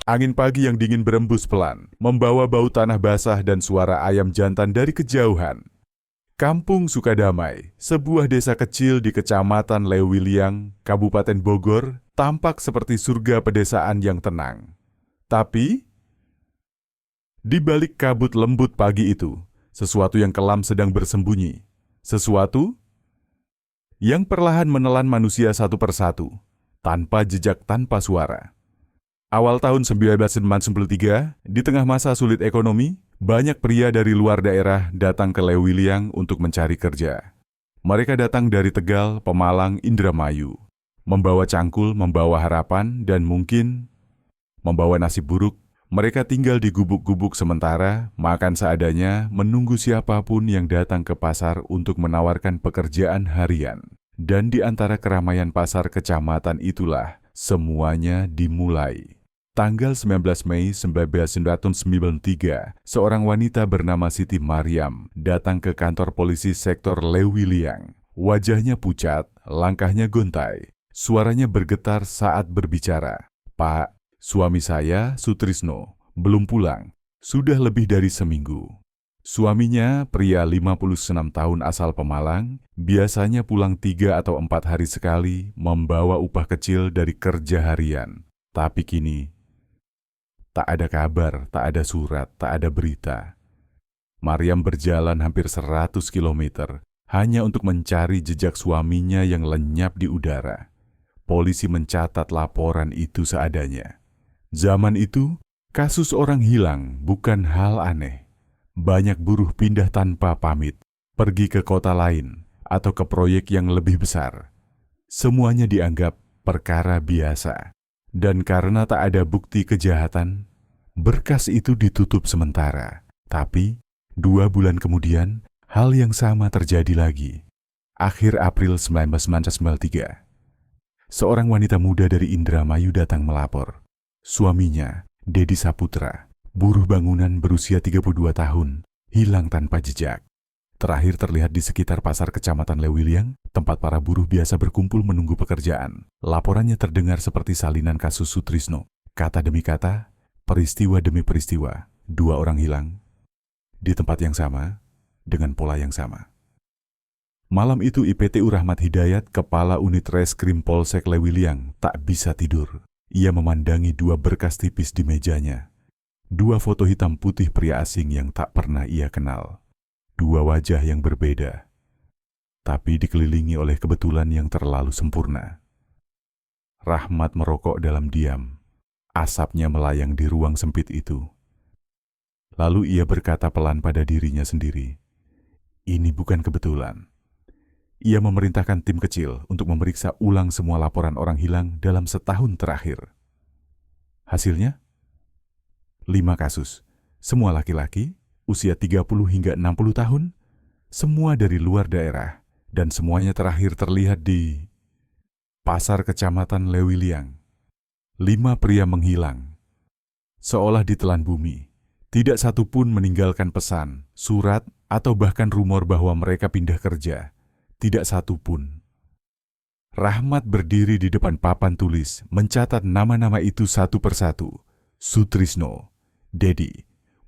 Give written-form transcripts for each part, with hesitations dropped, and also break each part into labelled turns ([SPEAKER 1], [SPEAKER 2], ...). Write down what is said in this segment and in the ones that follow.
[SPEAKER 1] Angin pagi yang dingin berembus pelan, membawa bau tanah basah dan suara ayam jantan dari kejauhan. Kampung Sukadamai, sebuah desa kecil di Kecamatan Leuwiliang, Kabupaten Bogor, tampak seperti surga pedesaan yang tenang. Tapi, di balik kabut lembut pagi itu, sesuatu yang kelam sedang bersembunyi. Sesuatu yang perlahan menelan manusia satu persatu, tanpa jejak, tanpa suara. Awal tahun 1993, di tengah masa sulit ekonomi, banyak pria dari luar daerah datang ke Leuwiliang untuk mencari kerja. Mereka datang dari Tegal, Pemalang, Indramayu, membawa cangkul, membawa harapan, dan mungkin membawa nasib buruk. Mereka tinggal di gubuk-gubuk sementara, makan seadanya, menunggu siapapun yang datang ke pasar untuk menawarkan pekerjaan harian. Dan di antara keramaian pasar kecamatan itulah, semuanya dimulai. Tanggal 19 Mei 1993, seorang wanita bernama Siti Mariam datang ke kantor polisi sektor Leuwiliang. Wajahnya pucat, langkahnya gontai, suaranya bergetar saat berbicara. "Pak, suami saya, Sutrisno, belum pulang. Sudah lebih dari seminggu." Suaminya, pria 56 tahun asal Pemalang, biasanya pulang 3 atau 4 hari sekali membawa upah kecil dari kerja harian. Tapi kini, tak ada kabar, tak ada surat, tak ada berita. Mariam berjalan hampir 100 kilometer hanya untuk mencari jejak suaminya yang lenyap di udara. Polisi mencatat laporan itu seadanya. Zaman itu, kasus orang hilang bukan hal aneh. Banyak buruh pindah tanpa pamit, pergi ke kota lain atau ke proyek yang lebih besar. Semuanya dianggap perkara biasa. Dan karena tak ada bukti kejahatan, berkas itu ditutup sementara. Tapi, 2 bulan kemudian, hal yang sama terjadi lagi. Akhir April 1993, seorang wanita muda dari Indramayu datang melapor. Suaminya, Dedi Saputra, buruh bangunan berusia 32 tahun, hilang tanpa jejak. Terakhir terlihat di sekitar pasar Kecamatan Leuwiliang, tempat para buruh biasa berkumpul menunggu pekerjaan. Laporannya terdengar seperti salinan kasus Sutrisno. Kata demi kata, peristiwa demi peristiwa, 2 orang hilang di tempat yang sama, dengan pola yang sama. Malam itu IPTU Rahmat Hidayat, Kepala Unit Reskrim Polsek Leuwiliang, tak bisa tidur. Ia memandangi 2 berkas tipis di mejanya. 2 foto hitam putih pria asing yang tak pernah ia kenal. 2 wajah yang berbeda, tapi dikelilingi oleh kebetulan yang terlalu sempurna. Rahmat merokok dalam diam. Asapnya melayang di ruang sempit itu. Lalu ia berkata pelan pada dirinya sendiri, "Ini bukan kebetulan." Ia memerintahkan tim kecil untuk memeriksa ulang semua laporan orang hilang dalam setahun terakhir. Hasilnya? 5 kasus, semua laki-laki, usia 30 hingga 60 tahun, semua dari luar daerah, dan semuanya terakhir terlihat di pasar Kecamatan Leuwiliang. 5 pria menghilang, seolah ditelan bumi. Tidak satu pun meninggalkan pesan, surat, atau bahkan rumor bahwa mereka pindah kerja. Tidak satu pun. Rahmat berdiri di depan papan tulis, mencatat nama-nama itu satu persatu. Sutrisno, Dedi,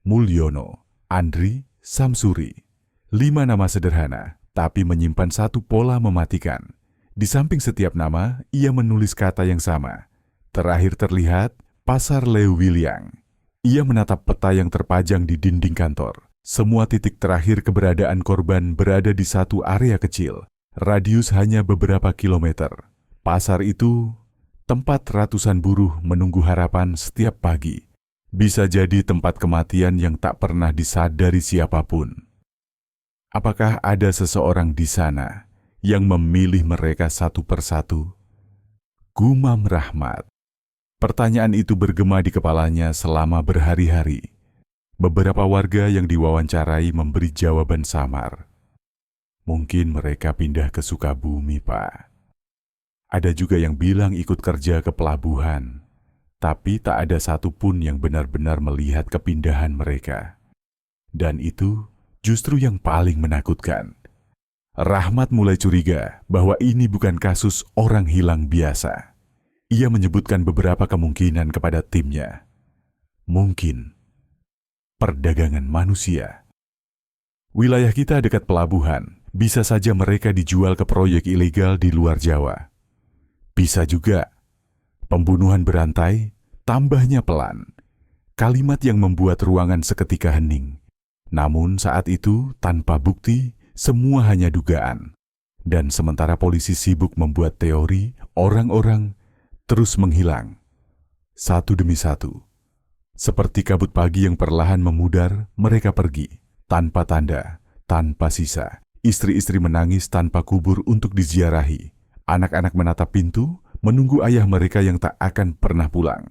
[SPEAKER 1] Mulyono, Andri, Samsuri. 5 nama sederhana, tapi menyimpan satu pola mematikan. Di samping setiap nama, ia menulis kata yang sama. Terakhir terlihat, Pasar Leuwiliang. Ia menatap peta yang terpajang di dinding kantor. Semua titik terakhir keberadaan korban berada di satu area kecil. Radius hanya beberapa kilometer. Pasar itu, tempat ratusan buruh menunggu harapan setiap pagi. Bisa jadi tempat kematian yang tak pernah disadari siapapun. Apakah ada seseorang di sana yang memilih mereka satu persatu? Gumam Rahmat. Pertanyaan itu bergema di kepalanya selama berhari-hari. Beberapa warga yang diwawancarai memberi jawaban samar. Mungkin mereka pindah ke Sukabumi, Pak. Ada juga yang bilang ikut kerja ke pelabuhan. Tapi tak ada satupun yang benar-benar melihat kepindahan mereka. Dan itu justru yang paling menakutkan. Rahmat mulai curiga bahwa ini bukan kasus orang hilang biasa. Ia menyebutkan beberapa kemungkinan kepada timnya. Mungkin perdagangan manusia. Wilayah kita dekat pelabuhan, bisa saja mereka dijual ke proyek ilegal di luar Jawa. Bisa juga pembunuhan berantai, tambahnya pelan. Kalimat yang membuat ruangan seketika hening. Namun saat itu, tanpa bukti, semua hanya dugaan. Dan sementara polisi sibuk membuat teori, orang-orang terus menghilang. Satu demi satu. Seperti kabut pagi yang perlahan memudar, mereka pergi. Tanpa tanda, tanpa sisa. Istri-istri menangis tanpa kubur untuk diziarahi. Anak-anak menatap pintu, menunggu ayah mereka yang tak akan pernah pulang.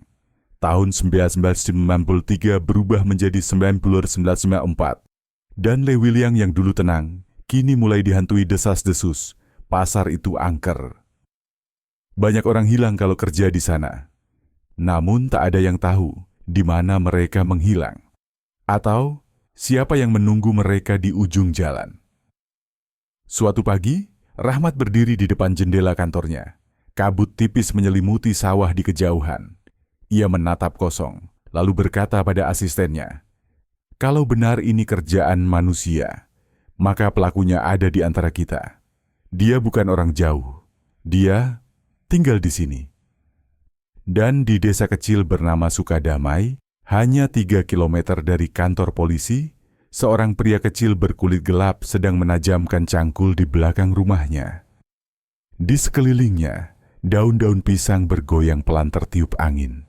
[SPEAKER 1] Tahun 1993 berubah menjadi 1994. Dan Lewiliang yang dulu tenang, kini mulai dihantui desas-desus. Pasar itu angker. Banyak orang hilang kalau kerja di sana. Namun tak ada yang tahu di mana mereka menghilang. Atau siapa yang menunggu mereka di ujung jalan. Suatu pagi, Rahmat berdiri di depan jendela kantornya. Kabut tipis menyelimuti sawah di kejauhan. Ia menatap kosong, lalu berkata pada asistennya, "Kalau benar ini kerjaan manusia, maka pelakunya ada di antara kita. Dia bukan orang jauh. Dia tinggal di sini." Dan di desa kecil bernama Sukadamai, hanya 3 kilometer dari kantor polisi, seorang pria kecil berkulit gelap sedang menajamkan cangkul di belakang rumahnya. Di sekelilingnya, daun-daun pisang bergoyang pelan tertiup angin.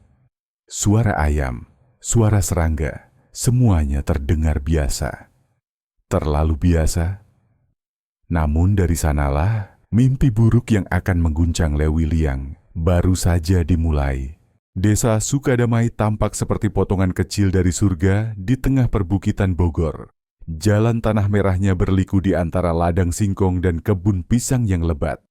[SPEAKER 1] Suara ayam, suara serangga, semuanya terdengar biasa. Terlalu biasa. Namun dari sanalah, mimpi buruk yang akan mengguncang Lewiliang baru saja dimulai. Desa Sukadamai tampak seperti potongan kecil dari surga di tengah perbukitan Bogor. Jalan tanah merahnya berliku di antara ladang singkong dan kebun pisang yang lebat.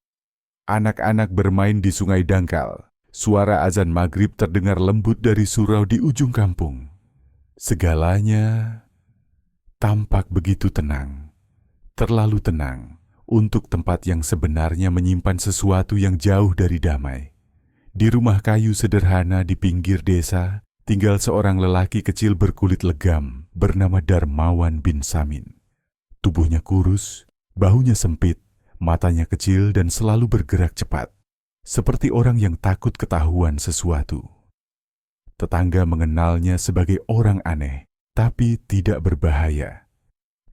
[SPEAKER 1] Anak-anak bermain di sungai dangkal. Suara azan maghrib terdengar lembut dari surau di ujung kampung. Segalanya tampak begitu tenang. Terlalu tenang untuk tempat yang sebenarnya menyimpan sesuatu yang jauh dari damai. Di rumah kayu sederhana di pinggir desa, tinggal seorang lelaki kecil berkulit legam bernama Darmawan bin Samin. Tubuhnya kurus, bahunya sempit, matanya kecil dan selalu bergerak cepat, seperti orang yang takut ketahuan sesuatu. Tetangga mengenalnya sebagai orang aneh, tapi tidak berbahaya.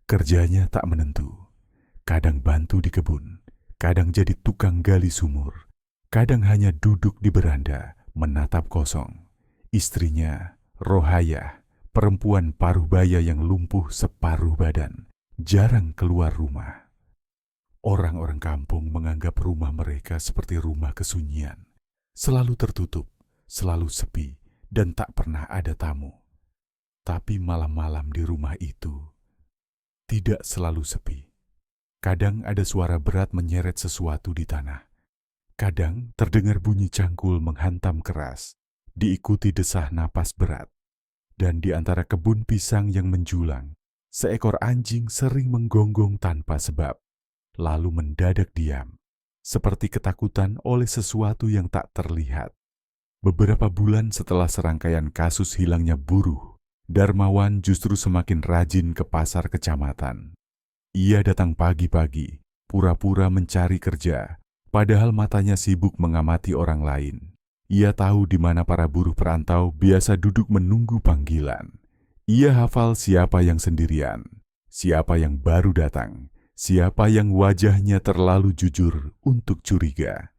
[SPEAKER 1] Kerjanya tak menentu. Kadang bantu di kebun, kadang jadi tukang gali sumur, kadang hanya duduk di beranda, menatap kosong. Istrinya, Rohayah, perempuan paruh-baya yang lumpuh separuh badan, jarang keluar rumah. Orang-orang kampung menganggap rumah mereka seperti rumah kesunyian. Selalu tertutup, selalu sepi, dan tak pernah ada tamu. Tapi malam-malam di rumah itu tidak selalu sepi. Kadang ada suara berat menyeret sesuatu di tanah. Kadang terdengar bunyi cangkul menghantam keras, diikuti desah napas berat. Dan di antara kebun pisang yang menjulang, seekor anjing sering menggonggong tanpa sebab, lalu mendadak diam, seperti ketakutan oleh sesuatu yang tak terlihat. Beberapa bulan setelah serangkaian kasus hilangnya buruh, Darmawan justru semakin rajin ke pasar kecamatan. Ia datang pagi-pagi, pura-pura mencari kerja, padahal matanya sibuk mengamati orang lain. Ia tahu di mana para buruh perantau biasa duduk menunggu panggilan. Ia hafal siapa yang sendirian, siapa yang baru datang, siapa yang wajahnya terlalu jujur untuk curiga.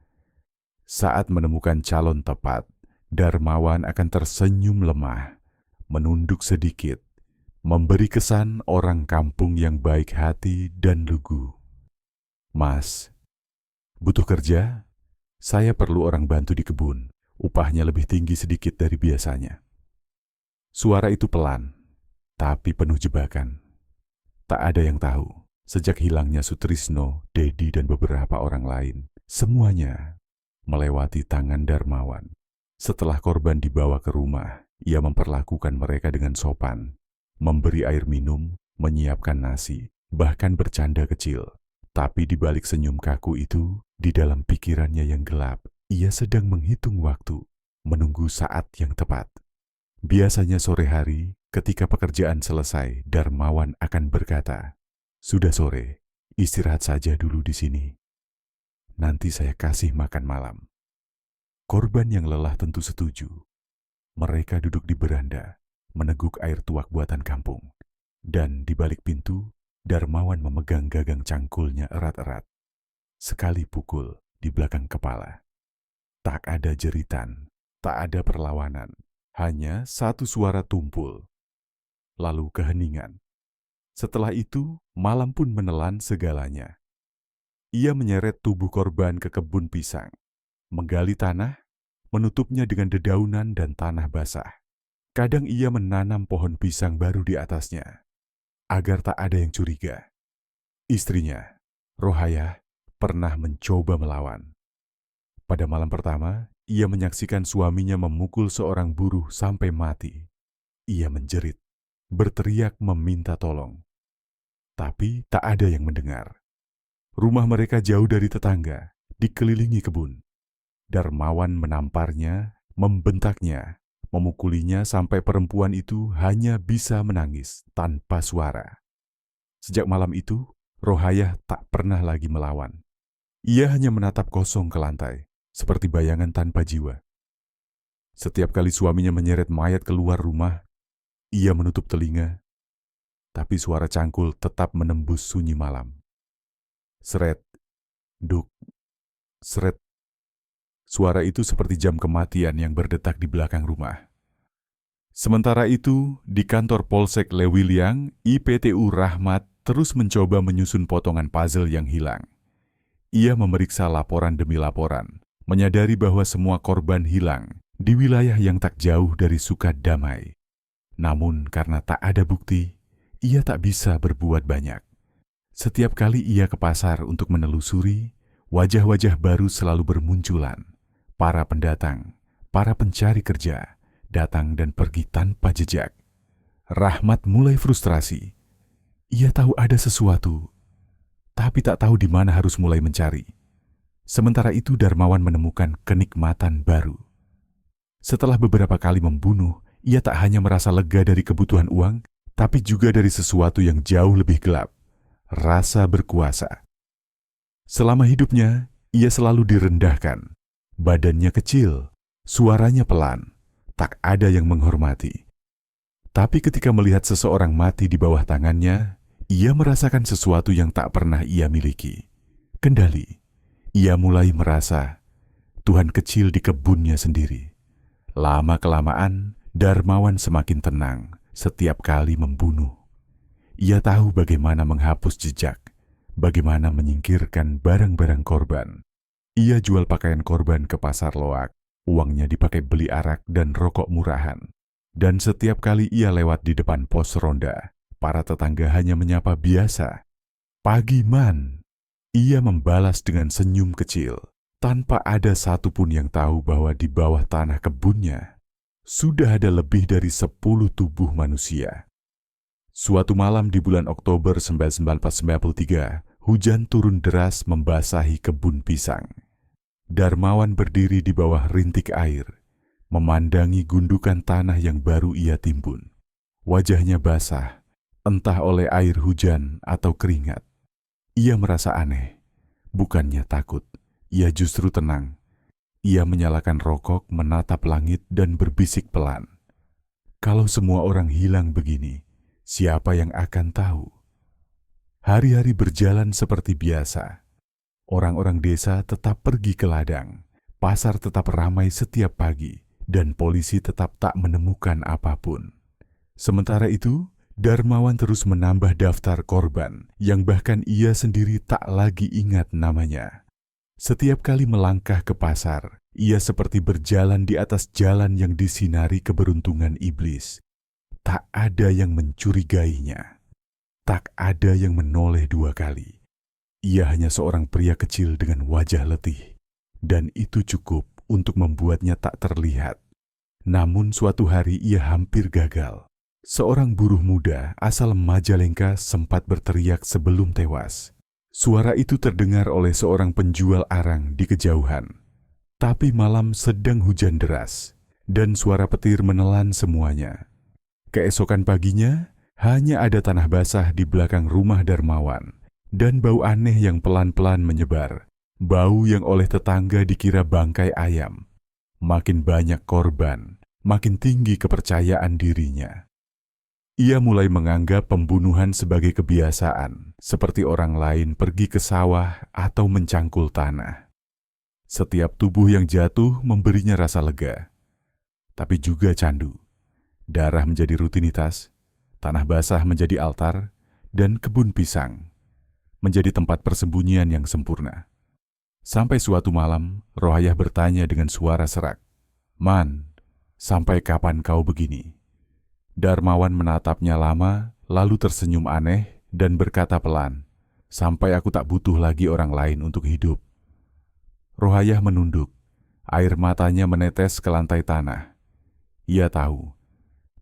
[SPEAKER 1] Saat menemukan calon tepat, Darmawan akan tersenyum lemah, menunduk sedikit, memberi kesan orang kampung yang baik hati dan lugu. "Mas, butuh kerja? Saya perlu orang bantu di kebun. Upahnya lebih tinggi sedikit dari biasanya." Suara itu pelan, tapi penuh jebakan. Tak ada yang tahu, sejak hilangnya Sutrisno, Dedi, dan beberapa orang lain, semuanya melewati tangan Darmawan. Setelah korban dibawa ke rumah, ia memperlakukan mereka dengan sopan, memberi air minum, menyiapkan nasi, bahkan bercanda kecil. Tapi di balik senyum kaku itu, di dalam pikirannya yang gelap, ia sedang menghitung waktu, menunggu saat yang tepat. Biasanya sore hari, ketika pekerjaan selesai, Darmawan akan berkata, "Sudah sore, istirahat saja dulu di sini. Nanti saya kasih makan malam." Korban yang lelah tentu setuju. Mereka duduk di beranda, meneguk air tuak buatan kampung. Dan di balik pintu, Darmawan memegang gagang cangkulnya erat-erat. Sekali pukul di belakang kepala. Tak ada jeritan, tak ada perlawanan. Hanya satu suara tumpul. Lalu keheningan. Setelah itu, malam pun menelan segalanya. Ia menyeret tubuh korban ke kebun pisang, menggali tanah, menutupnya dengan dedaunan dan tanah basah. Kadang ia menanam pohon pisang baru di atasnya, agar tak ada yang curiga. Istrinya, Rohayah, pernah mencoba melawan. Pada malam pertama, ia menyaksikan suaminya memukul seorang buruh sampai mati. Ia menjerit, berteriak meminta tolong. Tapi tak ada yang mendengar. Rumah mereka jauh dari tetangga, dikelilingi kebun. Darmawan menamparnya, membentaknya, memukulinya sampai perempuan itu hanya bisa menangis tanpa suara. Sejak malam itu, Rohayah tak pernah lagi melawan. Ia hanya menatap kosong ke lantai, seperti bayangan tanpa jiwa. Setiap kali suaminya menyeret mayat keluar rumah, ia menutup telinga, tapi suara cangkul tetap menembus sunyi malam. Seret, duk, seret. Suara itu seperti jam kematian yang berdetak di belakang rumah. Sementara itu, di kantor Polsek Lewiliang, IPTU Rahmat terus mencoba menyusun potongan puzzle yang hilang. Ia memeriksa laporan demi laporan, menyadari bahwa semua korban hilang di wilayah yang tak jauh dari Sukadamai. Namun karena tak ada bukti, ia tak bisa berbuat banyak. Setiap kali ia ke pasar untuk menelusuri, wajah-wajah baru selalu bermunculan. Para pendatang, para pencari kerja, datang dan pergi tanpa jejak. Rahmat mulai frustrasi. Ia tahu ada sesuatu, tapi tak tahu di mana harus mulai mencari. Sementara itu Darmawan menemukan kenikmatan baru. Setelah beberapa kali membunuh, ia tak hanya merasa lega dari kebutuhan uang, tapi juga dari sesuatu yang jauh lebih gelap, rasa berkuasa. Selama hidupnya, ia selalu direndahkan. Badannya kecil, suaranya pelan, tak ada yang menghormati. Tapi ketika melihat seseorang mati di bawah tangannya, ia merasakan sesuatu yang tak pernah ia miliki. Kendali. Ia mulai merasa Tuhan kecil di kebunnya sendiri. Lama-kelamaan, Darmawan semakin tenang setiap kali membunuh. Ia tahu bagaimana menghapus jejak, bagaimana menyingkirkan barang-barang korban. Ia jual pakaian korban ke pasar loak, uangnya dipakai beli arak dan rokok murahan. Dan setiap kali ia lewat di depan pos ronda, para tetangga hanya menyapa biasa. "Pagi, Man." Ia membalas dengan senyum kecil, tanpa ada satupun yang tahu bahwa di bawah tanah kebunnya sudah ada lebih dari 10 tubuh manusia. Suatu malam di bulan Oktober 1993, hujan turun deras membasahi kebun pisang. Darmawan berdiri di bawah rintik air, memandangi gundukan tanah yang baru ia timbun. Wajahnya basah, entah oleh air hujan atau keringat. Ia merasa aneh, bukannya takut, ia justru tenang. Ia menyalakan rokok, menatap langit dan berbisik pelan. Kalau semua orang hilang begini, siapa yang akan tahu? Hari-hari berjalan seperti biasa. Orang-orang desa tetap pergi ke ladang, pasar tetap ramai setiap pagi, dan polisi tetap tak menemukan apapun. Sementara itu, Darmawan terus menambah daftar korban yang bahkan ia sendiri tak lagi ingat namanya. Setiap kali melangkah ke pasar, ia seperti berjalan di atas jalan yang disinari keberuntungan iblis. Tak ada yang mencurigainya. Tak ada yang menoleh dua kali. Ia hanya seorang pria kecil dengan wajah letih. Dan itu cukup untuk membuatnya tak terlihat. Namun suatu hari ia hampir gagal. Seorang buruh muda asal Majalengka sempat berteriak sebelum tewas. Suara itu terdengar oleh seorang penjual arang di kejauhan. Tapi malam sedang hujan deras. dan suara petir menelan semuanya. Keesokan paginya, hanya ada tanah basah di belakang rumah Darmawan, dan bau aneh yang pelan-pelan menyebar. Bau yang oleh tetangga dikira bangkai ayam. Makin banyak korban, makin tinggi kepercayaan dirinya. Ia mulai menganggap pembunuhan sebagai kebiasaan, seperti orang lain pergi ke sawah atau mencangkul tanah. Setiap tubuh yang jatuh memberinya rasa lega, tapi juga candu. Darah menjadi rutinitas, tanah basah menjadi altar, dan kebun pisang menjadi tempat persembunyian yang sempurna. Sampai suatu malam, Rohayah bertanya dengan suara serak, "Man, sampai kapan kau begini?" Darmawan menatapnya lama, lalu tersenyum aneh dan berkata pelan, "Sampai aku tak butuh lagi orang lain untuk hidup." Rohayah menunduk, air matanya menetes ke lantai tanah. Ia tahu,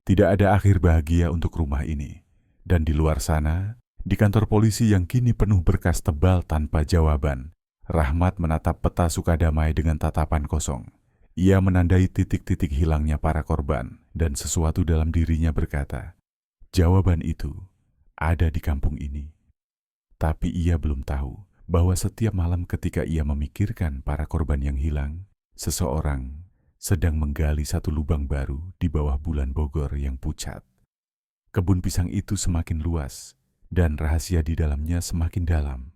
[SPEAKER 1] tidak ada akhir bahagia untuk rumah ini. Dan di luar sana, di kantor polisi yang kini penuh berkas tebal tanpa jawaban, Rahmat menatap peta Sukadamai dengan tatapan kosong. Ia menandai titik-titik hilangnya para korban, dan sesuatu dalam dirinya berkata, jawaban itu ada di kampung ini. Tapi ia belum tahu bahwa setiap malam ketika ia memikirkan para korban yang hilang, seseorang sedang menggali satu lubang baru di bawah bulan Bogor yang pucat. Kebun pisang itu semakin luas, dan rahasia di dalamnya semakin dalam.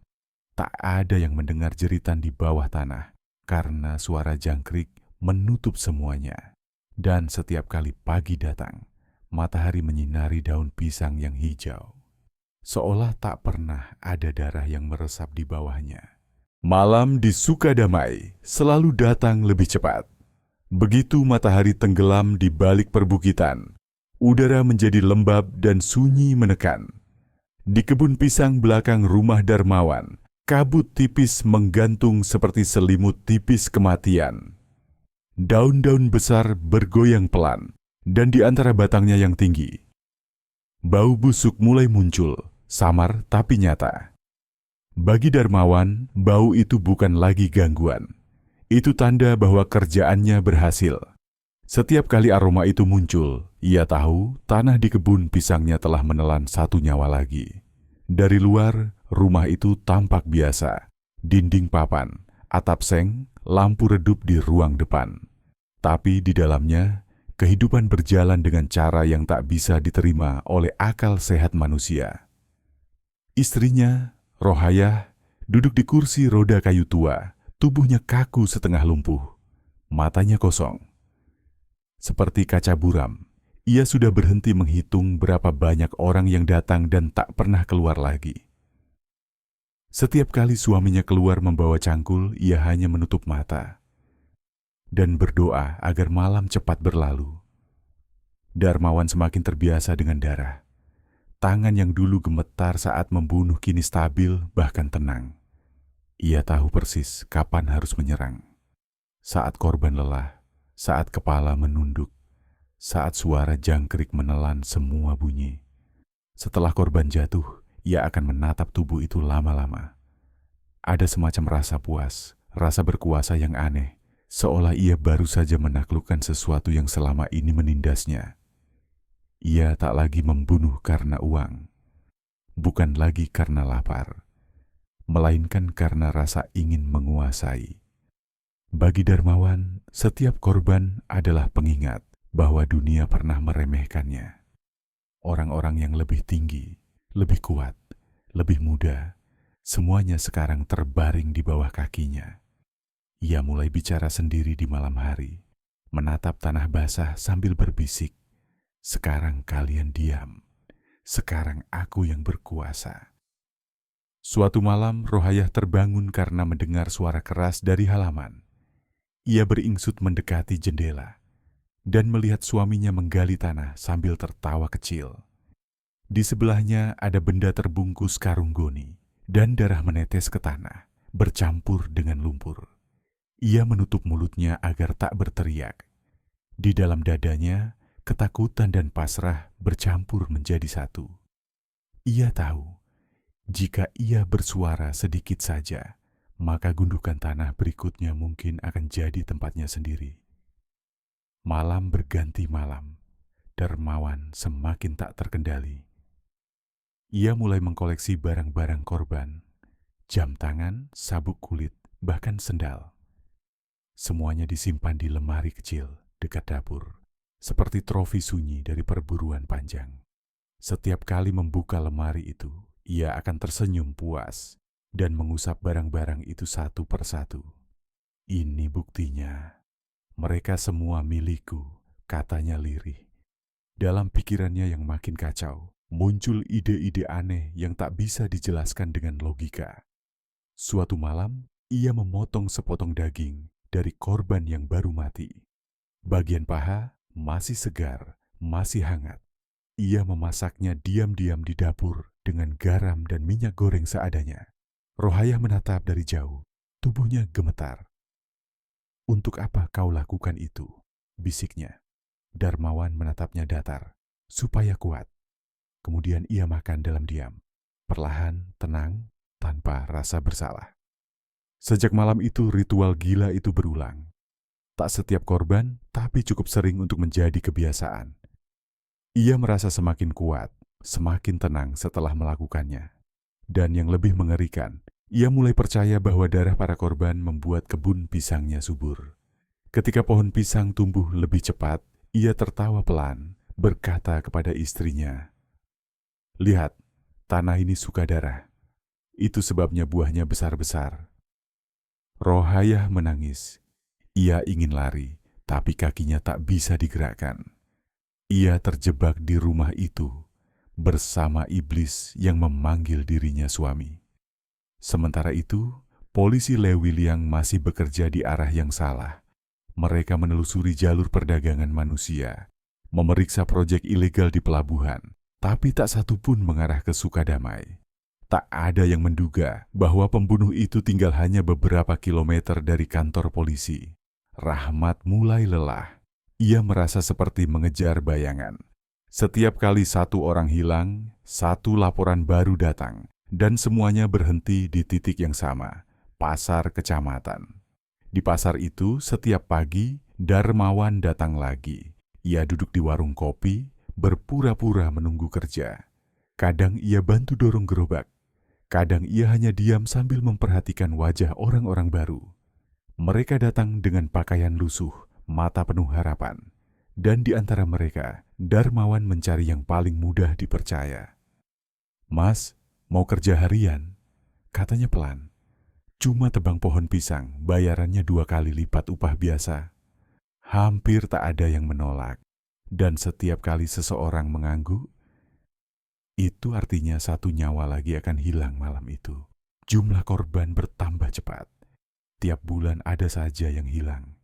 [SPEAKER 1] Tak ada yang mendengar jeritan di bawah tanah, karena suara jangkrik menutup semuanya. Dan setiap kali pagi datang, matahari menyinari daun pisang yang hijau. Seolah tak pernah ada darah yang meresap di bawahnya. Malam di Sukadamai selalu datang lebih cepat. Begitu matahari tenggelam di balik perbukitan, udara menjadi lembab dan sunyi menekan. Di kebun pisang belakang rumah Darmawan, kabut tipis menggantung seperti selimut tipis kematian. Daun-daun besar bergoyang pelan, dan di antara batangnya yang tinggi, bau busuk mulai muncul, samar tapi nyata. Bagi Darmawan, bau itu bukan lagi gangguan. Itu tanda bahwa kerjaannya berhasil. Setiap kali aroma itu muncul, ia tahu tanah di kebun pisangnya telah menelan satu nyawa lagi. Dari luar, rumah itu tampak biasa. Dinding papan, atap seng, lampu redup di ruang depan. Tapi di dalamnya, kehidupan berjalan dengan cara yang tak bisa diterima oleh akal sehat manusia. Istrinya, Rohayah, duduk di kursi roda kayu tua. Tubuhnya kaku setengah lumpuh, matanya kosong. Seperti kaca buram, ia sudah berhenti menghitung berapa banyak orang yang datang dan tak pernah keluar lagi. Setiap kali suaminya keluar membawa cangkul, ia hanya menutup mata dan berdoa agar malam cepat berlalu. Darmawan semakin terbiasa dengan darah. Tangan yang dulu gemetar saat membunuh kini stabil bahkan tenang. Ia tahu persis kapan harus menyerang. Saat korban lelah, saat kepala menunduk, saat suara jangkrik menelan semua bunyi. Setelah korban jatuh, ia akan menatap tubuh itu lama-lama. Ada semacam rasa puas, rasa berkuasa yang aneh, seolah ia baru saja menaklukkan sesuatu yang selama ini menindasnya. Ia tak lagi membunuh karena uang, bukan lagi karena lapar, melainkan karena rasa ingin menguasai. Bagi Darmawan, setiap korban adalah pengingat bahwa dunia pernah meremehkannya. Orang-orang yang lebih tinggi, lebih kuat, lebih muda, semuanya sekarang terbaring di bawah kakinya. Ia mulai bicara sendiri di malam hari, menatap tanah basah sambil berbisik, "Sekarang kalian diam, sekarang aku yang berkuasa." Suatu malam, Rohayah terbangun karena mendengar suara keras dari halaman. Ia beringsut mendekati jendela dan melihat suaminya menggali tanah sambil tertawa kecil. Di sebelahnya ada benda terbungkus karung goni dan darah menetes ke tanah, bercampur dengan lumpur. Ia menutup mulutnya agar tak berteriak. Di dalam dadanya, ketakutan dan pasrah bercampur menjadi satu. Ia tahu, jika ia bersuara sedikit saja, maka gundukan tanah berikutnya mungkin akan jadi tempatnya sendiri. Malam berganti malam, Darmawan semakin tak terkendali. Ia mulai mengkoleksi barang-barang korban, jam tangan, sabuk kulit, bahkan sendal. Semuanya disimpan di lemari kecil dekat dapur, seperti trofi sunyi dari perburuan panjang. Setiap kali membuka lemari itu, ia akan tersenyum puas dan mengusap barang-barang itu satu persatu. Ini buktinya, mereka semua milikku, katanya lirih. Dalam pikirannya yang makin kacau, muncul ide-ide aneh yang tak bisa dijelaskan dengan logika. Suatu malam, ia memotong sepotong daging dari korban yang baru mati. Bagian paha masih segar, masih hangat. Ia memasaknya diam-diam di dapur dengan garam dan minyak goreng seadanya. Rohayah menatap dari jauh, tubuhnya gemetar. "Untuk apa kau lakukan itu?" bisiknya. Darmawan menatapnya datar, supaya kuat. Kemudian ia makan dalam diam, perlahan, tenang, tanpa rasa bersalah. Sejak malam itu ritual gila itu berulang. Tak setiap korban, tapi cukup sering untuk menjadi kebiasaan. Ia merasa semakin kuat, semakin tenang setelah melakukannya. Dan yang lebih mengerikan, ia mulai percaya bahwa darah para korban membuat kebun pisangnya subur. Ketika pohon pisang tumbuh lebih cepat, ia tertawa pelan, berkata kepada istrinya, "Lihat, tanah ini suka darah. Itu sebabnya buahnya besar-besar." Rohayah menangis. Ia ingin lari, tapi kakinya tak bisa digerakkan. Ia terjebak di rumah itu bersama iblis yang memanggil dirinya suami. Sementara itu, polisi Lewiliang masih bekerja di arah yang salah. Mereka menelusuri jalur perdagangan manusia, memeriksa proyek ilegal di pelabuhan, tapi tak satu pun mengarah ke Sukadamai. Tak ada yang menduga bahwa pembunuh itu tinggal hanya beberapa kilometer dari kantor polisi. Rahmat mulai lelah. Ia merasa seperti mengejar bayangan. Setiap kali satu orang hilang, satu laporan baru datang, dan semuanya berhenti di titik yang sama, pasar kecamatan. Di pasar itu, setiap pagi, Darmawan datang lagi. Ia duduk di warung kopi, berpura-pura menunggu kerja. Kadang ia bantu dorong gerobak. Kadang ia hanya diam sambil memperhatikan wajah orang-orang baru. Mereka datang dengan pakaian lusuh, mata penuh harapan. Dan di antara mereka, Darmawan mencari yang paling mudah dipercaya. "Mas, mau kerja harian?" katanya pelan. "Cuma tebang pohon pisang, bayarannya 2 kali lipat upah biasa." Hampir tak ada yang menolak. Dan setiap kali seseorang mengangguk, itu artinya satu nyawa lagi akan hilang malam itu. Jumlah korban bertambah cepat. Tiap bulan ada saja yang hilang.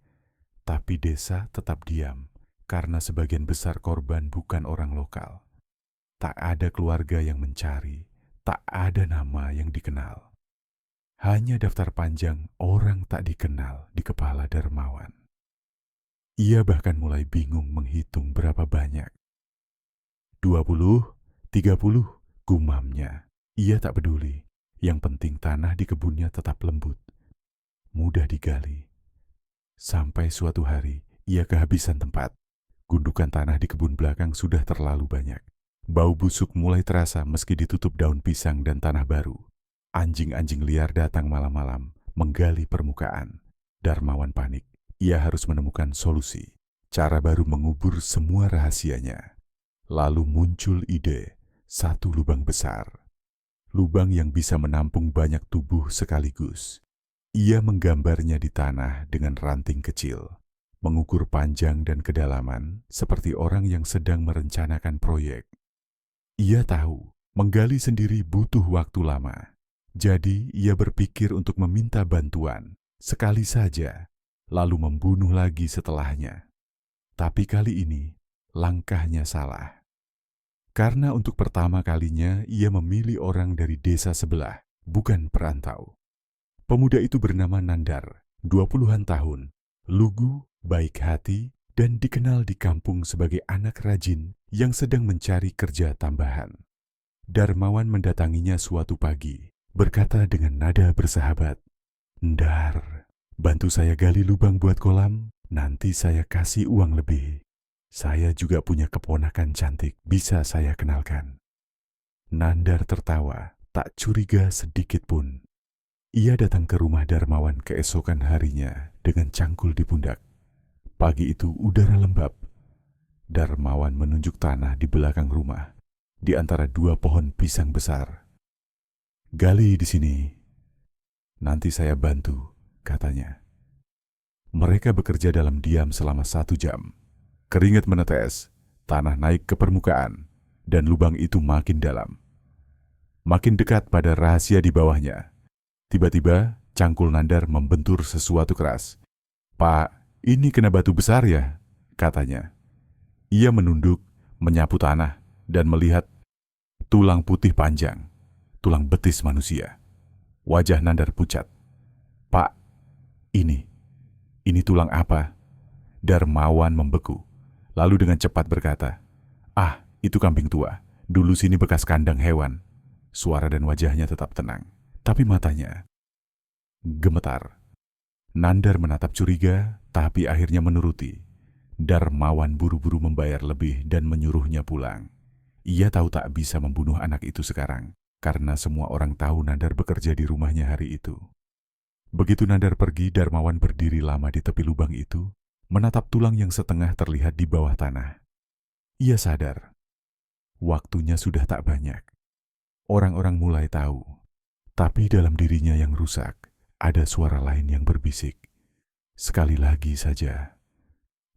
[SPEAKER 1] Tapi desa tetap diam, karena sebagian besar korban bukan orang lokal. Tak ada keluarga yang mencari, tak ada nama yang dikenal. Hanya daftar panjang orang tak dikenal di kepala Darmawan. Ia bahkan mulai bingung menghitung berapa banyak. 20, 30, gumamnya. Ia tak peduli, yang penting tanah di kebunnya tetap lembut, mudah digali. Sampai suatu hari, ia kehabisan tempat. Gundukan tanah di kebun belakang sudah terlalu banyak. Bau busuk mulai terasa meski ditutup daun pisang dan tanah baru. Anjing-anjing liar datang malam-malam, menggali permukaan. Darmawan panik. Ia harus menemukan solusi. Cara baru mengubur semua rahasianya. Lalu muncul ide, satu lubang besar. Lubang yang bisa menampung banyak tubuh sekaligus. Ia menggambarnya di tanah dengan ranting kecil, mengukur panjang dan kedalaman seperti orang yang sedang merencanakan proyek. Ia tahu, menggali sendiri butuh waktu lama. Jadi ia berpikir untuk meminta bantuan, sekali saja, lalu membunuh lagi setelahnya. Tapi kali ini, langkahnya salah. Karena untuk pertama kalinya ia memilih orang dari desa sebelah, bukan perantau. Pemuda itu bernama Nandar, 20-an tahun, lugu, baik hati, dan dikenal di kampung sebagai anak rajin yang sedang mencari kerja tambahan. Darmawan mendatanginya suatu pagi, berkata dengan nada bersahabat, "Ndar, bantu saya gali lubang buat kolam, Nanti saya kasih uang lebih. Saya juga punya keponakan cantik, bisa saya kenalkan. Nandar tertawa, tak curiga sedikit pun. Ia datang ke rumah Darmawan keesokan harinya dengan cangkul di pundak. Pagi itu udara lembab. Darmawan menunjuk tanah di belakang rumah, di antara dua pohon pisang besar. "Gali di sini. Nanti saya bantu," katanya. Mereka bekerja dalam diam selama 1 jam. Keringat menetes, tanah naik ke permukaan, dan lubang itu makin dalam. Makin dekat pada rahasia di bawahnya. Tiba-tiba, cangkul Nandar membentur sesuatu keras. "Pak, ini kena batu besar ya?" katanya. Ia menunduk, menyapu tanah, dan melihat tulang putih panjang, tulang betis manusia. Wajah Nandar pucat. "Pak, ini tulang apa?" Darmawan membeku. Lalu dengan cepat berkata, "Ah, itu kambing tua. Dulu sini bekas kandang hewan." Suara dan wajahnya tetap tenang, tapi matanya gemetar. Nandar menatap curiga, tapi akhirnya menuruti. Darmawan buru-buru membayar lebih dan menyuruhnya pulang. Ia tahu tak bisa membunuh anak itu sekarang, karena semua orang tahu Nandar bekerja di rumahnya hari itu. Begitu Nandar pergi, Darmawan berdiri lama di tepi lubang itu, menatap tulang yang setengah terlihat di bawah tanah. Ia sadar, waktunya sudah tak banyak. Orang-orang mulai tahu, tapi dalam dirinya yang rusak, ada suara lain yang berbisik. Sekali lagi saja,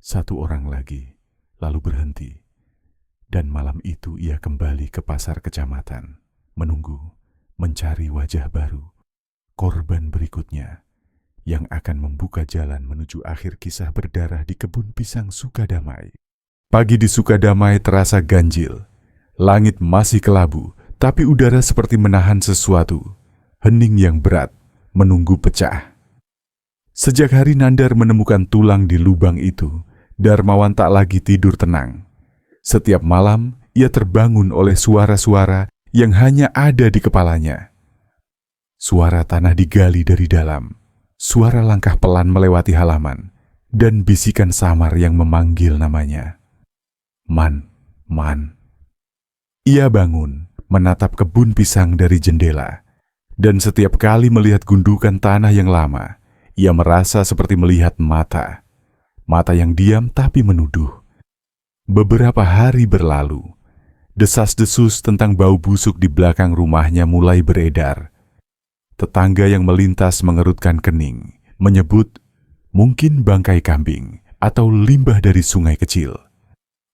[SPEAKER 1] satu orang lagi, lalu berhenti. Dan malam itu ia kembali ke pasar kecamatan, menunggu, mencari wajah baru, korban berikutnya, yang akan membuka jalan menuju akhir kisah berdarah di kebun pisang Sukadamai. Pagi di Sukadamai terasa ganjil. Langit masih kelabu, tapi udara seperti menahan sesuatu. Hening yang berat, menunggu pecah. Sejak hari Nandar menemukan tulang di lubang itu, Darmawan tak lagi tidur tenang. Setiap malam, ia terbangun oleh suara-suara yang hanya ada di kepalanya. Suara tanah digali dari dalam. Suara langkah pelan melewati halaman, dan bisikan samar yang memanggil namanya. "Man, Man." Ia bangun, menatap kebun pisang dari jendela, dan setiap kali melihat gundukan tanah yang lama, ia merasa seperti melihat mata. Mata yang diam tapi menuduh. Beberapa hari berlalu, desas-desus tentang bau busuk di belakang rumahnya mulai beredar. Tetangga yang melintas mengerutkan kening, menyebut mungkin bangkai kambing atau limbah dari sungai kecil.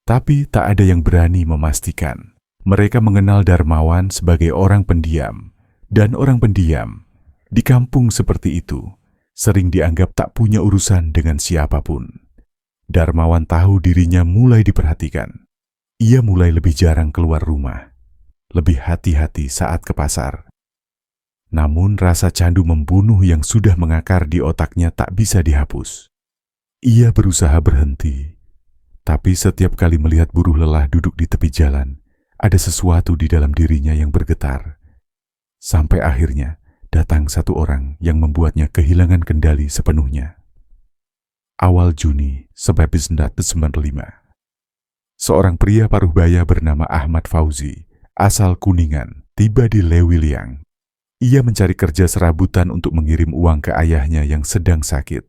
[SPEAKER 1] Tapi tak ada yang berani memastikan. Mereka mengenal Darmawan sebagai orang pendiam, dan orang pendiam di kampung seperti itu sering dianggap tak punya urusan dengan siapapun. Darmawan tahu dirinya mulai diperhatikan. Ia mulai lebih jarang keluar rumah, lebih hati-hati saat ke pasar. Namun rasa candu membunuh yang sudah mengakar di otaknya tak bisa dihapus. Ia berusaha berhenti, tapi setiap kali melihat buruh lelah duduk di tepi jalan, ada sesuatu di dalam dirinya yang bergetar. Sampai akhirnya datang satu orang yang membuatnya kehilangan kendali sepenuhnya. Awal Juni 1995, seorang pria paruh baya bernama Ahmad Fauzi, asal Kuningan, tiba di Lewiliang. Ia mencari kerja serabutan untuk mengirim uang ke ayahnya yang sedang sakit.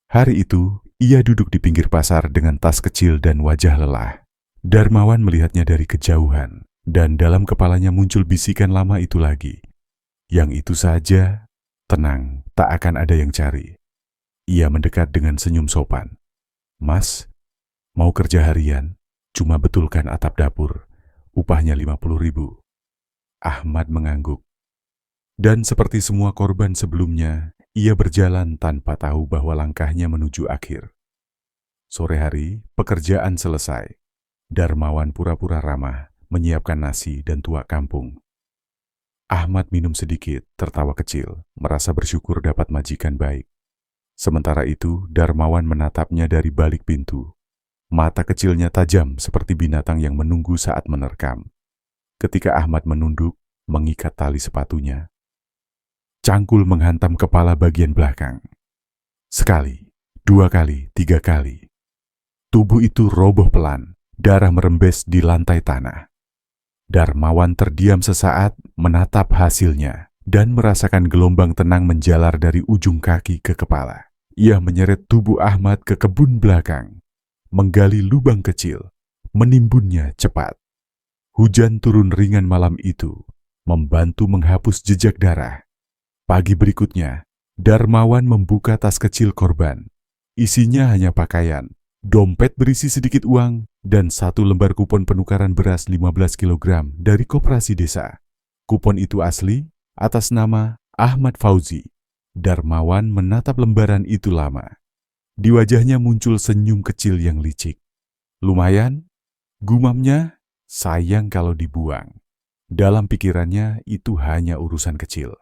[SPEAKER 1] Hari itu, ia duduk di pinggir pasar dengan tas kecil dan wajah lelah. Darmawan melihatnya dari kejauhan, dan dalam kepalanya muncul bisikan lama itu lagi. Yang itu saja, tenang, tak akan ada yang cari. Ia mendekat dengan senyum sopan. "Mas, mau kerja harian, cuma betulkan atap dapur. Upahnya 50.000. Ahmad mengangguk. Dan seperti semua korban sebelumnya, ia berjalan tanpa tahu bahwa langkahnya menuju akhir. Sore hari, pekerjaan selesai. Darmawan pura-pura ramah, menyiapkan nasi dan tuak kampung. Ahmad minum sedikit, tertawa kecil, merasa bersyukur dapat majikan baik. Sementara itu, Darmawan menatapnya dari balik pintu. Mata kecilnya tajam seperti binatang yang menunggu saat menerkam. Ketika Ahmad menunduk, mengikat tali sepatunya, cangkul menghantam kepala bagian belakang. Sekali, 2 kali, 3 kali. Tubuh itu roboh pelan, darah merembes di lantai tanah. Darmawan terdiam sesaat menatap hasilnya dan merasakan gelombang tenang menjalar dari ujung kaki ke kepala. Ia menyeret tubuh Ahmad ke kebun belakang, menggali lubang kecil, menimbunnya cepat. Hujan turun ringan malam itu, membantu menghapus jejak darah. Pagi berikutnya, Darmawan membuka tas kecil korban. Isinya hanya pakaian, dompet berisi sedikit uang, dan 1 lembar kupon penukaran beras 15 kilogram dari koperasi desa. Kupon itu asli, atas nama Ahmad Fauzi. Darmawan menatap lembaran itu lama. Di wajahnya muncul senyum kecil yang licik. Lumayan, gumamnya, sayang kalau dibuang. Dalam pikirannya itu hanya urusan kecil.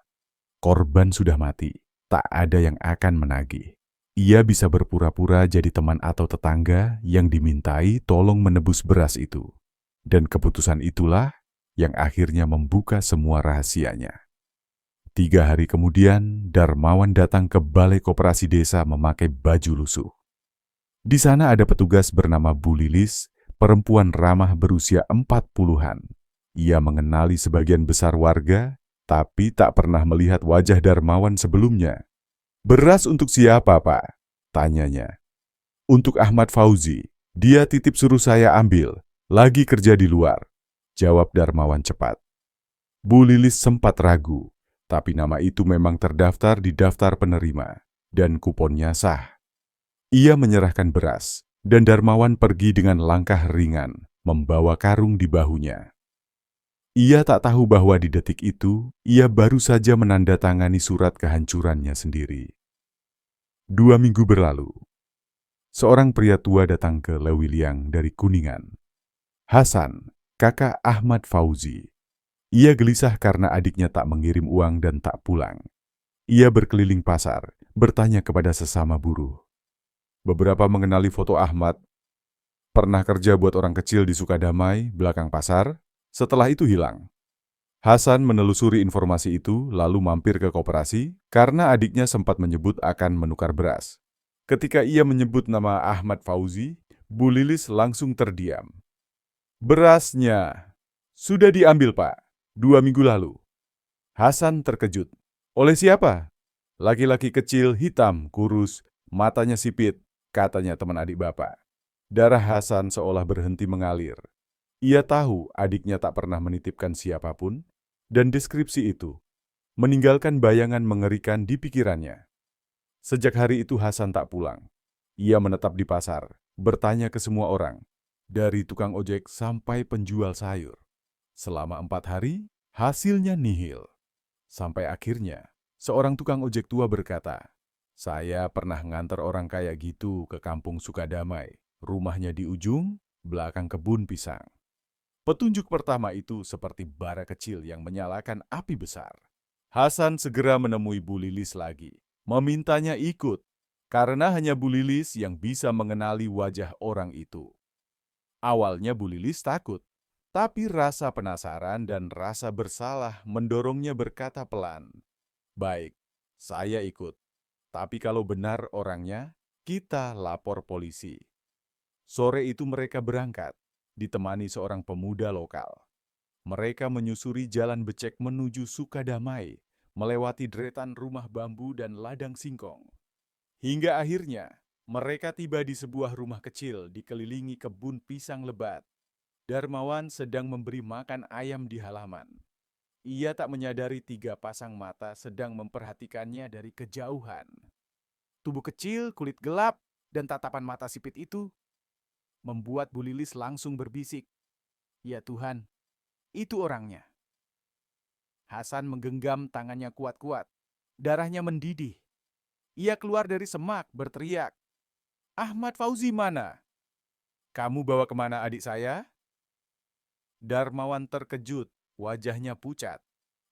[SPEAKER 1] Korban sudah mati, tak ada yang akan menagih. Ia bisa berpura-pura jadi teman atau tetangga yang dimintai tolong menebus beras itu. Dan keputusan itulah yang akhirnya membuka semua rahasianya. 3 hari kemudian, Darmawan datang ke Balai Koperasi Desa memakai baju lusuh. Di sana ada petugas bernama Bu Lilis, perempuan ramah berusia 40-an. Ia mengenali sebagian besar warga, tapi tak pernah melihat wajah Darmawan sebelumnya. "Beras untuk siapa, Pak?" tanyanya. "Untuk Ahmad Fauzi. Dia titip suruh saya ambil. Lagi kerja di luar," jawab Darmawan cepat. Bu Lilis sempat ragu, tapi nama itu memang terdaftar di daftar penerima, dan kuponnya sah. Ia menyerahkan beras, dan Darmawan pergi dengan langkah ringan, membawa karung di bahunya. Ia tak tahu bahwa di detik itu, ia baru saja menandatangani surat kehancurannya sendiri. 2 minggu berlalu. Seorang pria tua datang ke Lewiliang dari Kuningan. Hasan, kakak Ahmad Fauzi. Ia gelisah karena adiknya tak mengirim uang dan tak pulang. Ia berkeliling pasar, bertanya kepada sesama buruh. Beberapa mengenali foto Ahmad. Pernah kerja buat orang kecil di Sukadamai, belakang pasar. Setelah itu hilang. Hasan menelusuri informasi itu lalu mampir ke koperasi karena adiknya sempat menyebut akan menukar beras. Ketika ia menyebut nama Ahmad Fauzi, Bu Lilis langsung terdiam. "Berasnya sudah diambil, Pak, 2 minggu lalu." Hasan terkejut. "Oleh siapa?" "Laki-laki kecil, hitam, kurus, matanya sipit," katanya teman adik bapak. Darah Hasan seolah berhenti mengalir. Ia tahu adiknya tak pernah menitipkan siapapun, dan deskripsi itu meninggalkan bayangan mengerikan di pikirannya. Sejak hari itu Hasan tak pulang. Ia menetap di pasar, bertanya ke semua orang, dari tukang ojek sampai penjual sayur. Selama 4 hari, hasilnya nihil. Sampai akhirnya, seorang tukang ojek tua berkata, "Saya pernah nganter orang kayak gitu ke kampung Sukadamai. Rumahnya di ujung, belakang kebun pisang." Petunjuk pertama itu seperti bara kecil yang menyalakan api besar. Hasan segera menemui Bu Lilis lagi, memintanya ikut, karena hanya Bu Lilis yang bisa mengenali wajah orang itu. Awalnya Bu Lilis takut, tapi rasa penasaran dan rasa bersalah mendorongnya berkata pelan, "Baik, saya ikut. Tapi kalau benar orangnya, kita lapor polisi." Sore itu mereka berangkat, ditemani seorang pemuda lokal. Mereka menyusuri jalan becek menuju Sukadamai, melewati deretan rumah bambu dan ladang singkong. Hingga akhirnya, mereka tiba di sebuah rumah kecil dikelilingi kebun pisang lebat. Darmawan sedang memberi makan ayam di halaman. Ia tak menyadari 3 pasang mata sedang memperhatikannya dari kejauhan. Tubuh kecil, kulit gelap, dan tatapan mata sipit itu membuat Bu Lilis langsung berbisik, "Ya Tuhan, itu orangnya." Hasan menggenggam tangannya kuat-kuat. Darahnya mendidih. Ia keluar dari semak berteriak, "Ahmad Fauzi mana? Kamu bawa kemana adik saya?" Darmawan terkejut, wajahnya pucat.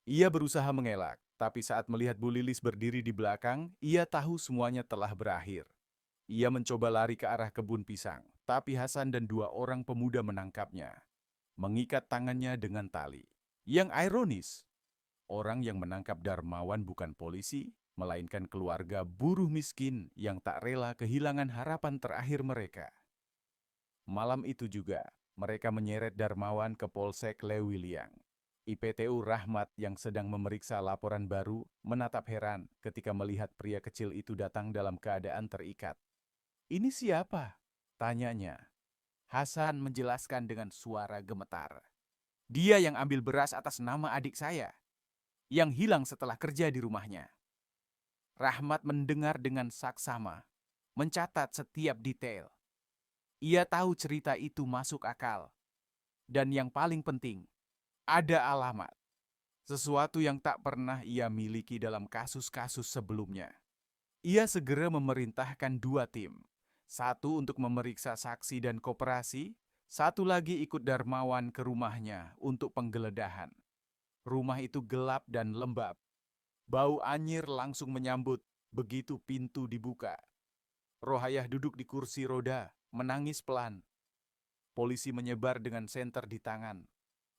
[SPEAKER 1] Ia berusaha mengelak, tapi saat melihat Bu Lilis berdiri di belakang, ia tahu semuanya telah berakhir. Ia mencoba lari ke arah kebun pisang, tapi Hasan dan 2 orang pemuda menangkapnya, mengikat tangannya dengan tali. Yang ironis, orang yang menangkap Darmawan bukan polisi,
[SPEAKER 2] melainkan keluarga buruh miskin yang tak rela kehilangan harapan terakhir mereka. Malam itu juga, mereka menyeret Darmawan ke Polsek Lewiliang. IPTU Rahmat yang sedang memeriksa laporan baru menatap heran ketika melihat pria kecil itu datang dalam keadaan terikat. "Ini siapa?" tanyanya. Hasan menjelaskan dengan suara gemetar. "Dia yang ambil beras atas nama adik saya, yang hilang setelah kerja di rumahnya." Rahmat mendengar dengan saksama, mencatat setiap detail. Ia tahu cerita itu masuk akal. Dan yang paling penting, ada alamat. Sesuatu yang tak pernah ia miliki dalam kasus-kasus sebelumnya. Ia segera memerintahkan 2 tim. Satu untuk memeriksa saksi dan koperasi, satu lagi ikut Darmawan ke rumahnya untuk penggeledahan. Rumah itu gelap dan lembab. Bau anyir langsung menyambut begitu pintu dibuka. Rohayah duduk di kursi roda, menangis pelan. Polisi menyebar dengan senter di tangan.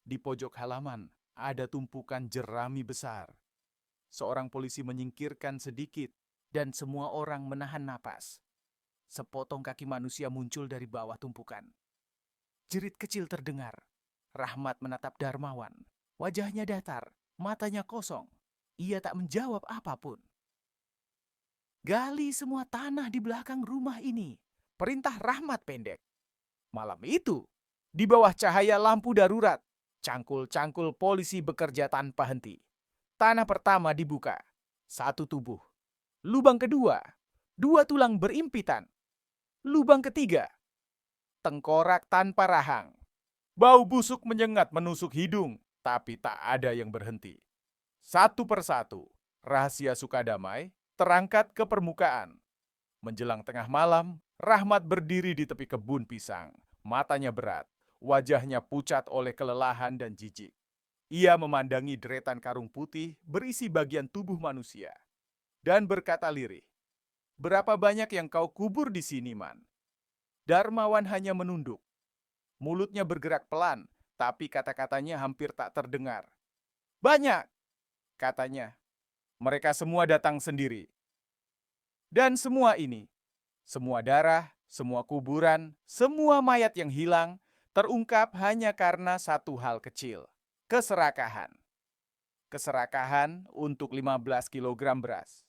[SPEAKER 2] Di pojok halaman ada tumpukan jerami besar. Seorang polisi menyingkirkan sedikit dan semua orang menahan napas. Sepotong kaki manusia muncul dari bawah tumpukan. Jerit kecil terdengar. Rahmat menatap Darmawan. Wajahnya datar, matanya kosong. Ia tak menjawab apapun. "Gali semua tanah di belakang rumah ini," perintah Rahmat pendek. Malam itu, di bawah cahaya lampu darurat, cangkul-cangkul polisi bekerja tanpa henti. Tanah pertama dibuka, 1 tubuh. Lubang kedua, 2 tulang berimpitan. Lubang ketiga, tengkorak tanpa rahang. Bau busuk menyengat menusuk hidung, tapi tak ada yang berhenti. Satu persatu, rahasia Sukadamai terangkat ke permukaan. Menjelang tengah malam, Rahmat berdiri di tepi kebun pisang. Matanya berat, wajahnya pucat oleh kelelahan dan jijik. Ia memandangi deretan karung putih berisi bagian tubuh manusia. Dan berkata lirih, "Berapa banyak yang kau kubur di sini, Man?" Darmawan hanya menunduk. Mulutnya bergerak pelan, tapi kata-katanya hampir tak terdengar. "Banyak," katanya. "Mereka semua datang sendiri. Dan semua ini, semua darah, semua kuburan, semua mayat yang hilang, terungkap hanya karena satu hal kecil, keserakahan. Keserakahan untuk 15 kilogram beras."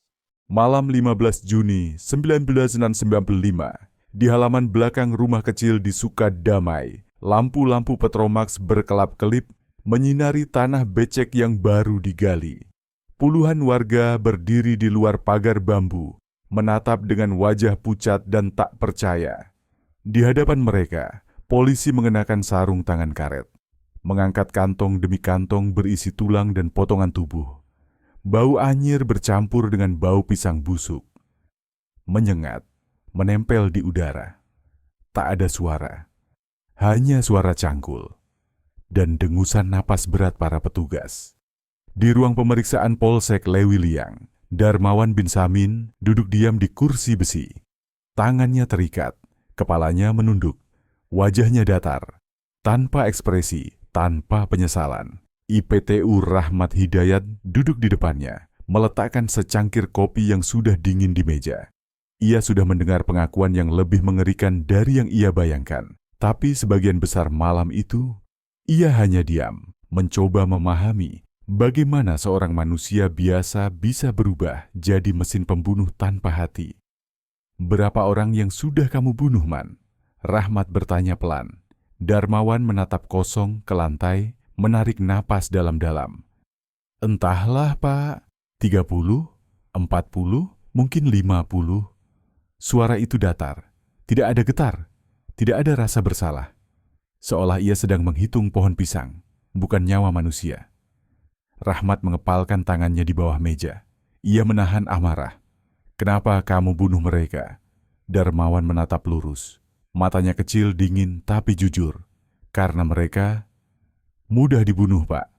[SPEAKER 1] Malam 15 Juni 1995, di halaman belakang rumah kecil di Sukadamai, lampu-lampu Petromax berkelap-kelip menyinari tanah becek yang baru digali. Puluhan warga berdiri di luar pagar bambu, menatap dengan wajah pucat dan tak percaya. Di hadapan mereka, polisi mengenakan sarung tangan karet, mengangkat kantong demi kantong berisi tulang dan potongan tubuh. Bau anyir bercampur dengan bau pisang busuk. Menyengat, menempel di udara. Tak ada suara, hanya suara cangkul dan dengusan napas berat para petugas. Di ruang pemeriksaan Polsek Lewiliang, Darmawan bin Samin duduk diam di kursi besi. Tangannya terikat, kepalanya menunduk, wajahnya datar, tanpa ekspresi, tanpa penyesalan. IPTU Rahmat Hidayat duduk di depannya, meletakkan secangkir kopi yang sudah dingin di meja. Ia sudah mendengar pengakuan yang lebih mengerikan dari yang ia bayangkan. Tapi sebagian besar malam itu, ia hanya diam, mencoba memahami bagaimana seorang manusia biasa bisa berubah jadi mesin pembunuh tanpa hati. "Berapa orang yang sudah kamu bunuh, Man?" Rahmat bertanya pelan. Darmawan menatap kosong ke lantai, menarik napas dalam-dalam. "Entahlah, Pak. 30, 40, mungkin 50. Suara itu datar. Tidak ada getar. Tidak ada rasa bersalah. Seolah ia sedang menghitung pohon pisang, bukan nyawa manusia. Rahmat mengepalkan tangannya di bawah meja. Ia menahan amarah. "Kenapa kamu bunuh mereka?" Darmawan menatap lurus. Matanya kecil, dingin, tapi jujur. "Karena mereka mudah dibunuh, Pak."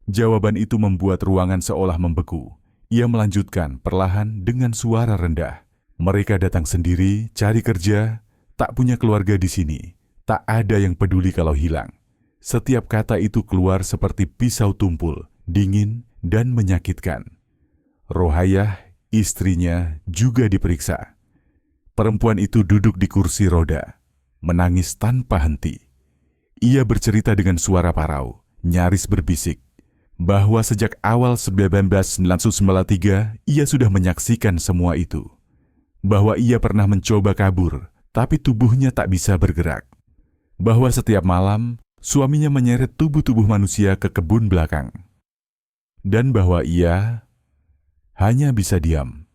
[SPEAKER 1] Jawaban itu membuat ruangan seolah membeku. Ia melanjutkan perlahan dengan suara rendah. "Mereka datang sendiri, cari kerja, tak punya keluarga di sini. Tak ada yang peduli kalau hilang." Setiap kata itu keluar seperti pisau tumpul, dingin dan menyakitkan. Rohayah Istrinya juga diperiksa. Perempuan itu duduk di kursi roda, menangis tanpa henti. Ia bercerita dengan suara parau, nyaris berbisik, bahwa sejak awal 1993 ia sudah menyaksikan semua itu. Bahwa ia pernah mencoba kabur, tapi tubuhnya tak bisa bergerak. Bahwa setiap malam, suaminya menyeret tubuh-tubuh manusia ke kebun belakang. Dan bahwa ia hanya bisa diam.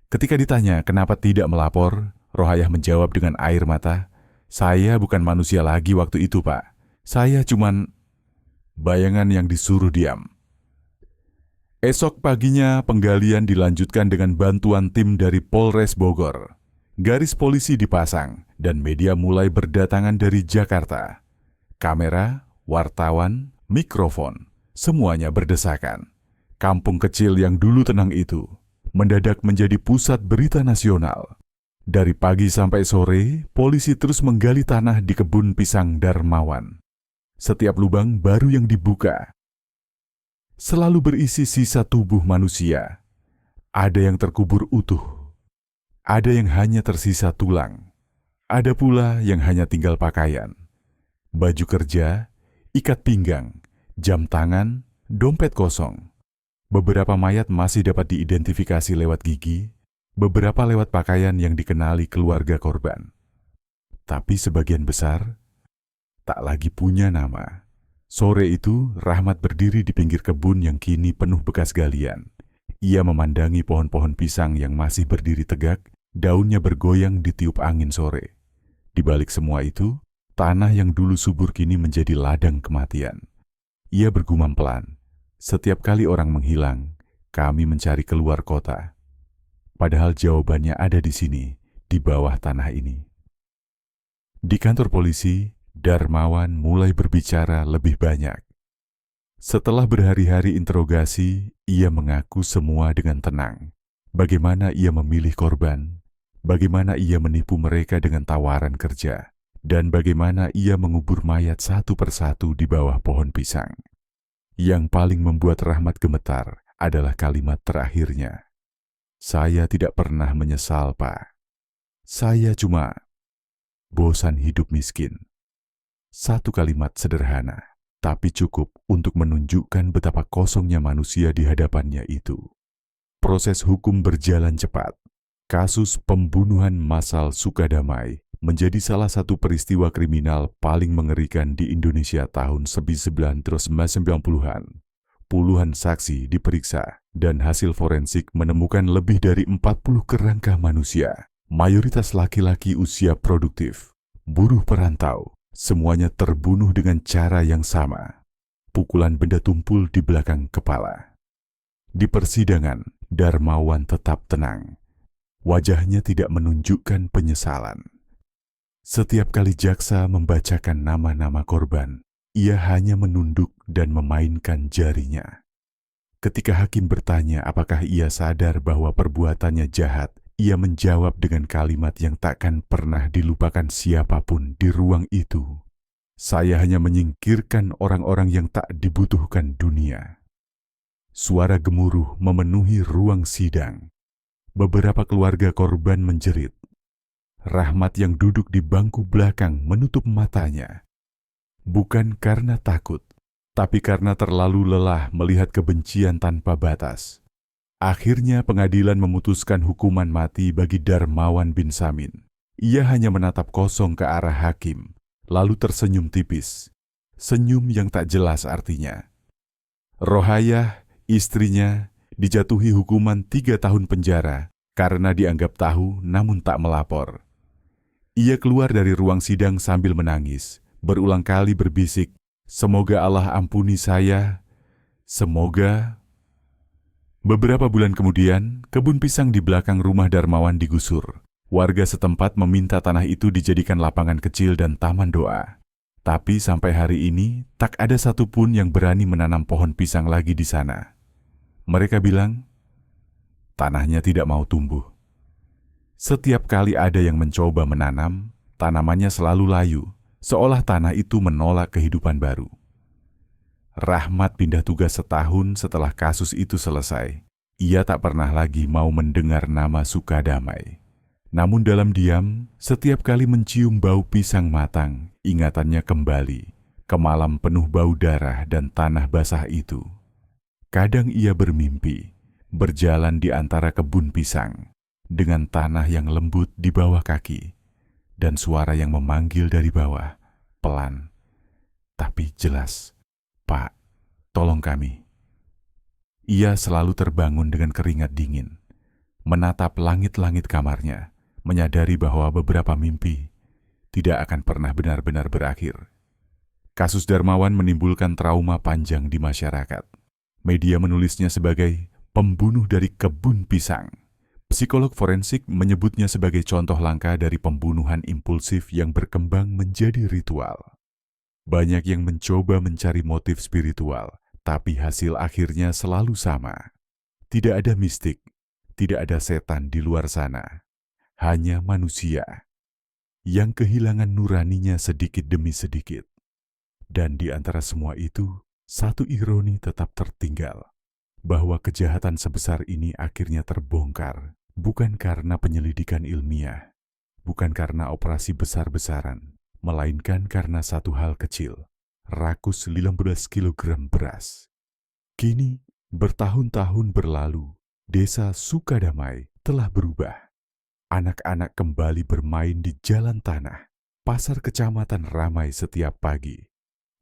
[SPEAKER 1] Ketika ditanya kenapa tidak melapor, Rohayah menjawab dengan air mata, "Saya bukan manusia lagi waktu itu, Pak. Saya cuman bayangan yang disuruh diam." Esok paginya penggalian dilanjutkan dengan bantuan tim dari Polres Bogor. Garis polisi dipasang dan media mulai berdatangan dari Jakarta. Kamera, wartawan, mikrofon, semuanya berdesakan. Kampung kecil yang dulu tenang itu mendadak menjadi pusat berita nasional. Dari pagi sampai sore, polisi terus menggali tanah di kebun pisang Darmawan. Setiap lubang baru yang dibuka selalu berisi sisa tubuh manusia. Ada yang terkubur utuh, ada yang hanya tersisa tulang, ada pula yang hanya tinggal pakaian, baju kerja, ikat pinggang, jam tangan, dompet kosong. Beberapa mayat masih dapat diidentifikasi lewat gigi, beberapa lewat pakaian yang dikenali keluarga korban. Tapi sebagian besar tak lagi punya nama. Sore itu, Rahmat berdiri di pinggir kebun yang kini penuh bekas galian. Ia memandangi pohon-pohon pisang yang masih berdiri tegak, daunnya bergoyang ditiup angin sore. Di balik semua itu, tanah yang dulu subur kini menjadi ladang kematian. Ia bergumam pelan, "Setiap kali orang menghilang, kami mencari keluar kota. Padahal jawabannya ada di sini, di bawah tanah ini." Di kantor polisi, Darmawan mulai berbicara lebih banyak. Setelah berhari-hari interogasi, ia mengaku semua dengan tenang. Bagaimana ia memilih korban, bagaimana ia menipu mereka dengan tawaran kerja, dan bagaimana ia mengubur mayat satu persatu di bawah pohon pisang. Yang paling membuat Rahmat gemetar adalah kalimat terakhirnya. "Saya tidak pernah menyesal, Pak. Saya cuma bosan hidup miskin." Satu kalimat sederhana, tapi cukup untuk menunjukkan betapa kosongnya manusia di hadapannya itu. Proses hukum berjalan cepat. Kasus pembunuhan massal Sukadamai menjadi salah satu peristiwa kriminal paling mengerikan di Indonesia tahun 1990-an. Puluhan saksi diperiksa dan hasil forensik menemukan lebih dari 40 kerangka manusia, mayoritas laki-laki usia produktif, buruh perantau, semuanya terbunuh dengan cara yang sama. Pukulan benda tumpul di belakang kepala. Di persidangan, Darmawan tetap tenang. Wajahnya tidak menunjukkan penyesalan. Setiap kali jaksa membacakan nama-nama korban, ia hanya menunduk dan memainkan jarinya. Ketika hakim bertanya apakah ia sadar bahwa perbuatannya jahat, ia menjawab dengan kalimat yang takkan pernah dilupakan siapapun di ruang itu. "Saya hanya menyingkirkan orang-orang yang tak dibutuhkan dunia." Suara gemuruh memenuhi ruang sidang. Beberapa keluarga korban menjerit. Rahmat yang duduk di bangku belakang menutup matanya. Bukan karena takut, tapi karena terlalu lelah melihat kebencian tanpa batas. Akhirnya pengadilan memutuskan hukuman mati bagi Darmawan bin Samin. Ia hanya menatap kosong ke arah hakim, lalu tersenyum tipis. Senyum yang tak jelas artinya. Rohayah, istrinya, dijatuhi hukuman 3 tahun penjara karena dianggap tahu namun tak melapor. Ia keluar dari ruang sidang sambil menangis, berulang kali berbisik, "Semoga Allah ampuni saya, semoga..." Beberapa bulan kemudian, kebun pisang di belakang rumah Darmawan digusur. Warga setempat meminta tanah itu dijadikan lapangan kecil dan taman doa. Tapi sampai hari ini, tak ada satupun yang berani menanam pohon pisang lagi di sana. Mereka bilang, tanahnya tidak mau tumbuh. Setiap kali ada yang mencoba menanam, tanamannya selalu layu, seolah tanah itu menolak kehidupan baru. Rahmat pindah tugas setahun setelah kasus itu selesai. Ia tak pernah lagi mau mendengar nama Sukadamai. Namun dalam diam, setiap kali mencium bau pisang matang, ingatannya kembali ke malam penuh bau darah dan tanah basah itu. Kadang ia bermimpi, berjalan di antara kebun pisang, dengan tanah yang lembut di bawah kaki, dan suara yang memanggil dari bawah, pelan, tapi jelas, "Pak, tolong kami." Ia selalu terbangun dengan keringat dingin, menatap langit-langit kamarnya, menyadari bahwa beberapa mimpi tidak akan pernah benar-benar berakhir. Kasus Darmawan menimbulkan trauma panjang di masyarakat. Media menulisnya sebagai pembunuh dari kebun pisang. Psikolog forensik menyebutnya sebagai contoh langka dari pembunuhan impulsif yang berkembang menjadi ritual. Banyak yang mencoba mencari motif spiritual, tapi hasil akhirnya selalu sama. Tidak ada mistik, tidak ada setan di luar sana. Hanya manusia yang kehilangan nuraninya sedikit demi sedikit. Dan di antara semua itu, satu ironi tetap tertinggal, bahwa kejahatan sebesar ini akhirnya terbongkar, bukan karena penyelidikan ilmiah, bukan karena operasi besar-besaran, melainkan karena satu hal kecil, rakus 15 kilogram beras. Kini, bertahun-tahun berlalu, desa Sukadamai telah berubah. Anak-anak kembali bermain di jalan tanah, pasar kecamatan ramai setiap pagi.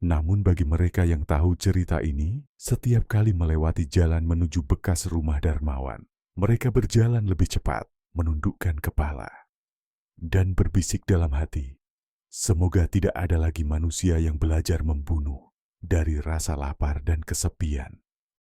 [SPEAKER 1] Namun bagi mereka yang tahu cerita ini, setiap kali melewati jalan menuju bekas rumah Darmawan, mereka berjalan lebih cepat, menundukkan kepala, dan berbisik dalam hati, semoga tidak ada lagi manusia yang belajar membunuh dari rasa lapar dan kesepian.